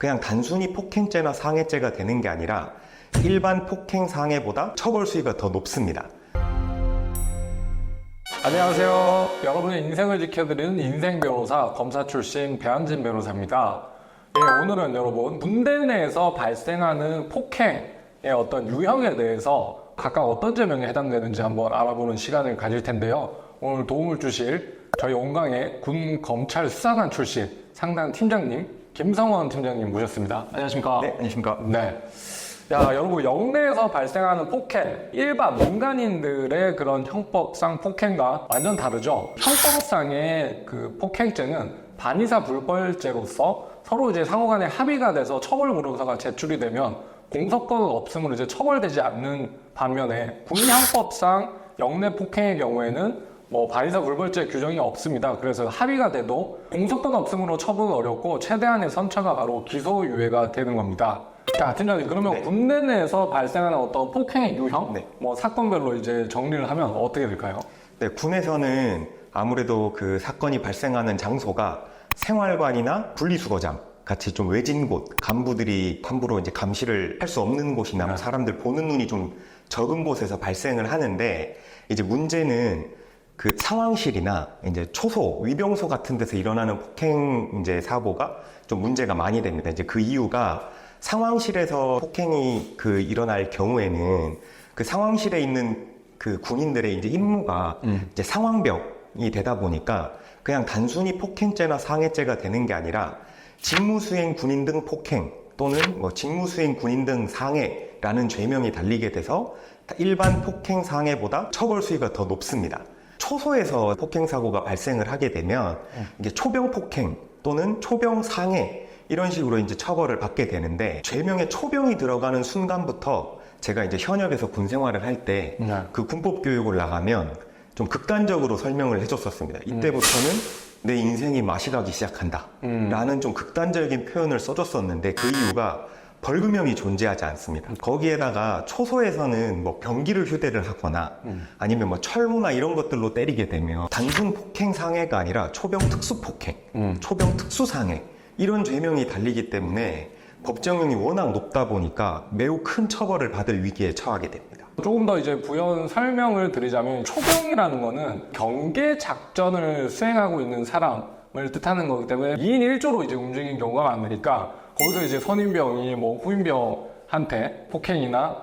그냥 단순히 폭행죄나 상해죄가 되는 게 아니라 일반 폭행 상해보다 처벌 수위가 더 높습니다. 안녕하세요. 여러분의 인생을 지켜드리는 인생변호사 검사 출신 배한진 변호사입니다. 오늘은 여러분 군대 내에서 발생하는 폭행의 어떤 유형에 대해서 각각 어떤 죄명에 해당되는지 한번 알아보는 시간을 가질 텐데요. 오늘 도움을 주실 저희 온강의 군 검찰 수사관 출신 상당 팀장님 김성원 팀장님 모셨습니다. 안녕하십니까? 네, 안녕하십니까? 네. 여러분 영내에서 발생하는 폭행, 일반 민간인들의 그런 형법상 폭행과 완전 다르죠. 형법상의 그 폭행죄는 반의사 불벌죄로서 서로 이제 상호간에 합의가 돼서 처벌 물어서가 제출이 되면 공소권 없음으로 이제 처벌되지 않는 반면에 군형법상 영내 폭행의 경우에는 반의사 불벌죄 규정이 없습니다. 그래서 합의가 돼도 공소권 없음으로 처분은 어렵고 최대한의 선처가 바로 기소유예가 되는 겁니다. 자, 팀장님, 그러면 군대 내에서 발생하는 어떤 폭행의 유형, 사건별로 이제 정리를 하면 어떻게 될까요? 네, 군에서는 아무래도 그 사건이 발생하는 장소가 생활관이나 분리수거장 같이 좀 외진 곳, 간부들이 함부로 이제 감시를 할 수 없는 곳이나 사람들 보는 눈이 좀 적은 곳에서 발생을 하는데, 이제 문제는 그 상황실이나 이제 초소, 위병소 같은 데서 일어나는 폭행 이제 사고가 좀 문제가 많이 됩니다. 이제 그 이유가 상황실에서 폭행이 일어날 경우에는 그 상황실에 있는 그 군인들의 이제 임무가 이제 상황벽이 되다 보니까 그냥 단순히 폭행죄나 상해죄가 되는 게 아니라 직무수행 군인 등 폭행 또는 직무수행 군인 등 상해라는 죄명이 달리게 돼서 일반 폭행 상해보다 처벌 수위가 더 높습니다. 초소에서 폭행 사고가 발생을 하게 되면 이게 초병 폭행 또는 초병 상해 이런 식으로 이제 처벌을 받게 되는데, 죄명에 초병이 들어가는 순간부터 제가 이제 현역에서 군 생활을 할 때 그 군법 교육을 나가면 좀 극단적으로 설명을 해줬었습니다. 이때부터는 내 인생이 맛이 가기 시작한다 라는 좀 극단적인 표현을 써줬었는데, 그 이유가 벌금형이 존재하지 않습니다. 거기에다가 초소에서는 병기를 휴대를 하거나 아니면 철무나 이런 것들로 때리게 되면 단순 폭행 상해가 아니라 초병 특수 폭행, 초병 특수 상해 이런 죄명이 달리기 때문에 법정형이 워낙 높다 보니까 매우 큰 처벌을 받을 위기에 처하게 됩니다. 조금 더 이제 부연 설명을 드리자면, 초병이라는 거는 경계 작전을 수행하고 있는 사람을 뜻하는 거기 때문에 2인 1조로 이제 움직이는 경우가 많으니까, 거기서 이제 선임병이 후임병한테 폭행이나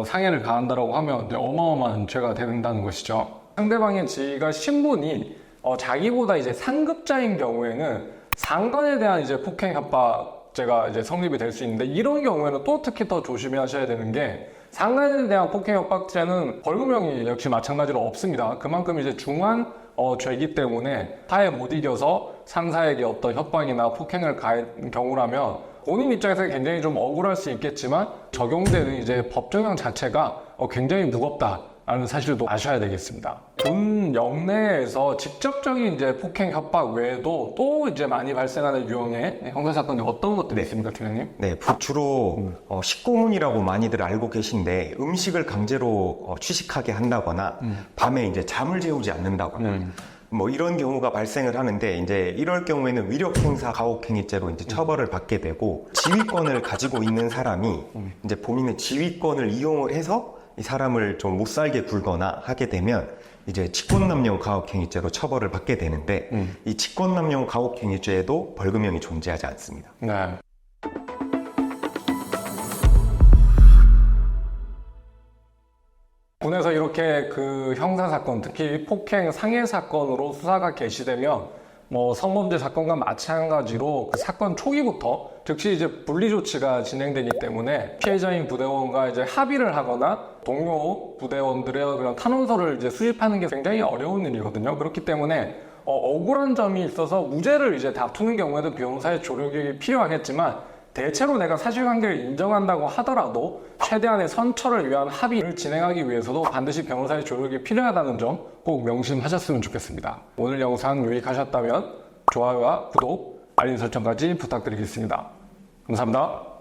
상해를 가한다라고 하면 이제 어마어마한 죄가 된다는 것이죠. 상대방의 지위가 신분이 자기보다 이제 상급자인 경우에는 상관에 대한 이제 폭행 협박죄가 이제 성립이 될 수 있는데, 이런 경우에는 또 특히 더 조심하셔야 되는 게, 상관에 대한 폭행 협박죄는 벌금형이 역시 마찬가지로 없습니다. 그만큼 이제 중한 죄이기 때문에 타에 못 이겨서 상사에게 어떤 협박이나 폭행을 가한 경우라면 본인 입장에서 굉장히 좀 억울할 수 있겠지만 적용되는 이제 법정형 자체가 굉장히 무겁다라는 사실도 아셔야 되겠습니다. 군 영내에서 직접적인 이제 폭행 협박 외에도 또 이제 많이 발생하는 유형의 형사사건이 어떤 것들이 있습니까, 팀장님? 네, 주로 식고문이라고 많이들 알고 계신데, 음식을 강제로 취식하게 한다거나 밤에 이제 잠을 재우지 않는다거나 이런 경우가 발생을 하는데, 이제 이럴 경우에는 위력행사 가혹행위죄로 이제 처벌을 받게 되고, 지휘권을 가지고 있는 사람이 이제 본인의 지휘권을 이용을 해서 이 사람을 좀 못 살게 굴거나 하게 되면 이제 직권남용 가혹행위죄로 처벌을 받게 되는데, 이 직권남용 가혹행위죄에도 벌금형이 존재하지 않습니다. 네. 군에서 이렇게 그 형사사건, 특히 폭행 상해 사건으로 수사가 개시되면 성범죄 사건과 마찬가지로 그 사건 초기부터 즉시 이제 분리 조치가 진행되기 때문에 피해자인 부대원과 이제 합의를 하거나 동료 부대원들의 그런 탄원서를 이제 수집하는 게 굉장히 어려운 일이거든요. 그렇기 때문에 억울한 점이 있어서 무죄를 이제 다투는 경우에도 변호사의 조력이 필요하겠지만, 대체로 내가 사실관계를 인정한다고 하더라도 최대한의 선처를 위한 합의를 진행하기 위해서도 반드시 변호사의 조력이 필요하다는 점 꼭 명심하셨으면 좋겠습니다. 오늘 영상 유익하셨다면 좋아요와 구독, 알림 설정까지 부탁드리겠습니다. 감사합니다.